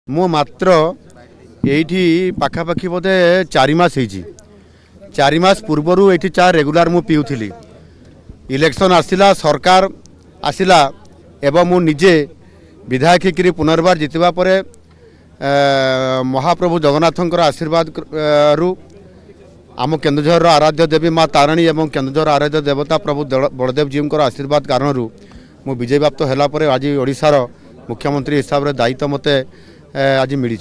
मो मात्र ये पाखापाखि बोधे 4 मास होती 4 मास पूर्वर ये चा रेगुलार मु पीऊली इलेक्शन आसला सरकार आसला एवं मु निजे विधायक होकर पुनर्बार जितवा पर महाप्रभु जगन्नाथंकर आशीर्वाद रु आम केन्दुझर आराध्य देवी माँ तारिणी एवं केन्दुझर आराध्य देवता प्रभु बलदेव जी आशीर्वाद कारण मु विजय प्राप्त होगापर आज ओडिशार मुख्यमंत्री हिसाब से दायित्व मत आज मिली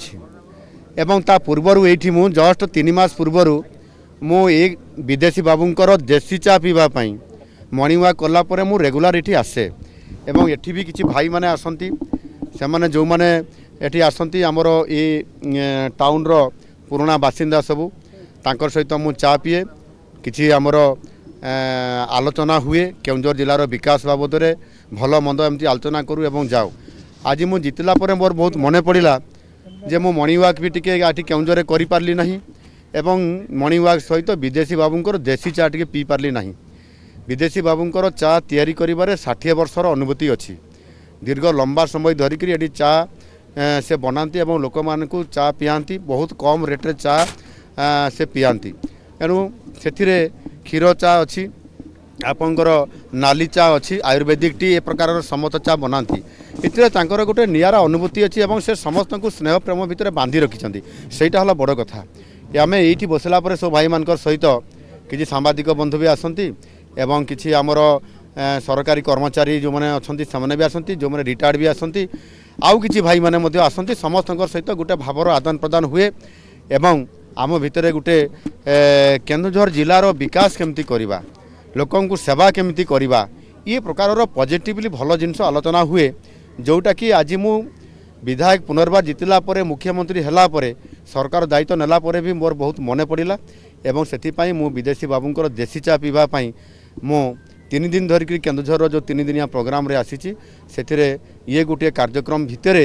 एवं ता पूर्वर ये मु जस्ट 3 मास पूर्वर मु एक विदेशी बाबूंकर देसी चा पीवाई मर्निंग वाक कलापर मु रेगुलार ये आसे एवं एठी भी किसी भाई माने आसंती से माने जो माने एठी आसंती आमर ये टाउन रो पुराना बासिंदा सबू तांकर सहित मु चा पीए किसी आमर आलोचना हुए केउंझर जिलार विकास बाबद में भल मंद एमती आलोचना करूँ एवं जाओ आज मु जितला पर मोर बहुत मन पड़ा जे मो मर्निंग वाक भी टिके आठी केउंझर कर पारली नहीं एवं मर्निंग वाक सहित विदेशी बाबूंकर देसी चा टिके पी पारली नहीं विदेशी बाबूंकर चा तैयारी करिबारे 60 वर्षर अनुभूति अच्छी दीर्घ लंबा समय धरिकी ये चा से बनाती एवं लोक मानू चा पियाती बहुत कम रेट्रे चा से पियाती एणु से क्षीर चा अच्छी आपंकर नाली चा अच्छी आयुर्वेदिक टी ए प्रकार समस्त चा बनाती इतने तांकर गोटे नियारा अनुभूति अच्छी एवं से समस्त को स्नेह प्रेम भितर बांधि रखिंट सेटा हला बड़ कथा आम ये बसला सब भाई मान सहित किसी सांबादिक बंधु भी आसती एवं किसी आमर सरकारी कर्मचारी जो मैंने अच्छा से भी आसती जो मैंने रिटायर्ड भी आसती आउ किसी भाई मैंने आसती समस्त सहित गोटे भावर आदान प्रदान हुए एवं आम भितर गोटे केन्दुझर जिलार विकास केमती करवा लोकंकु सेवा केमती करवा ये प्रकार पॉजिटिवली भल जिनस आलोचना हुए जोटा कि आज मु विधायक पुनर्बार जितला परे मुख्यमंत्री हला परे सरकार दायित्व नेला परे भी मोर बहुत मन पड़ा एवं से मु विदेशी बाबूंकर देसी चा पीवाई मु 3 दिन धरिक केन्दुझर जो 3 दिनिया प्रोग्राम रे आसी से ये गोटे कार्यक्रम भितर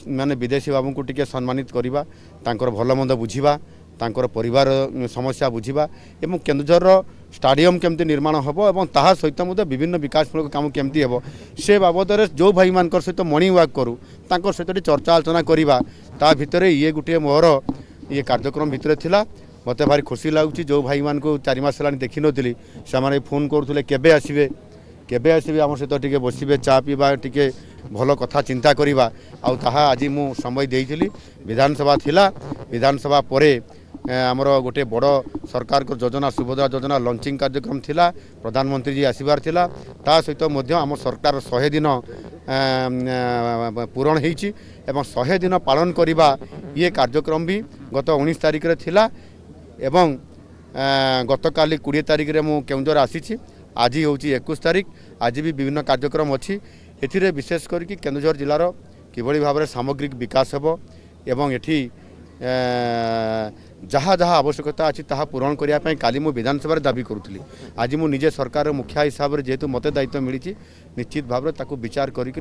माने विदेशी बाबू को टिके सम्मानित करवा तांकर भल मंद बुझा तांकर परिवार समस्या बुझा एवं केन्दुझर स्टाडियम केमती निर्माण हम और ता सहित विभिन्न विकासमूलक काम केमती हम से बाबद जो भाई मान सहित मर्निंग वाक करूँ तांकर सहित चर्चा आलोचना करवा ता भितर ये गोटे मोर ये कार्यक्रम भितर थिला मत भारी खुशी लगुच जो भाई मान को 4 मास है देखी नी से फोन करुले केबे आसबे आम सहित टिके बसबे चा पीवा टिके भल कथा चिंता करवा आउ ताहा आज मु समय देइथिली विधानसभा थिला विधानसभा परे आमर गोटे बड़ सरकार को योजना सुभद्रा योजना लॉन्चिंग कार्यक्रम थिला प्रधानमंत्री जी आसबार थिला ता सहित आम सरकार 100 दिन पूरण होइछि एवं 100 दिन पालन करवा ये कार्यक्रम भी गत 19 तारिख रे थिला एवं गतकाली 20 तारिख रे मु केउंझर आसी आज हूँ 21 तारिख आज भी विभिन्न कार्यक्रम अच्छी ए विशेष करके केन्दुझर जिलार किभली भाव में सामग्रिक विकास हो एवं एठी जहाँ जहाँ आवश्यकता अच्छी ताहा पूरण करने काली मु विधानसभा दाबी करुली आज मु निजे सरकार मुखिया हिसाब से जेहेतु मत दायित्व मिली निश्चित भाव में विचार करी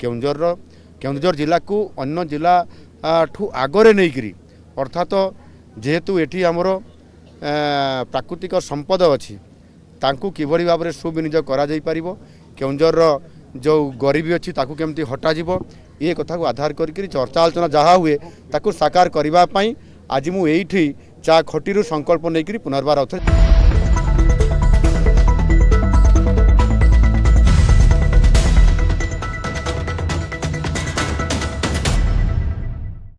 केन्दुझर जिला को अन्य जिला ठू आगरे नहीं अर्थात जेहेतु एठी आमर प्राकृतिक संपद अच्छी तांकु किभली भाव में सुविनियोग करा जाई परिबो केन्दुझर जो गरीबी अच्छी ताकू केमती हटा जीवो ये कथा को आधार करके चर्चा आलोचना जहाँ हुए ताकू साकार करने आज मु एठी चा खटी संकल्प नहीं पुनर्बार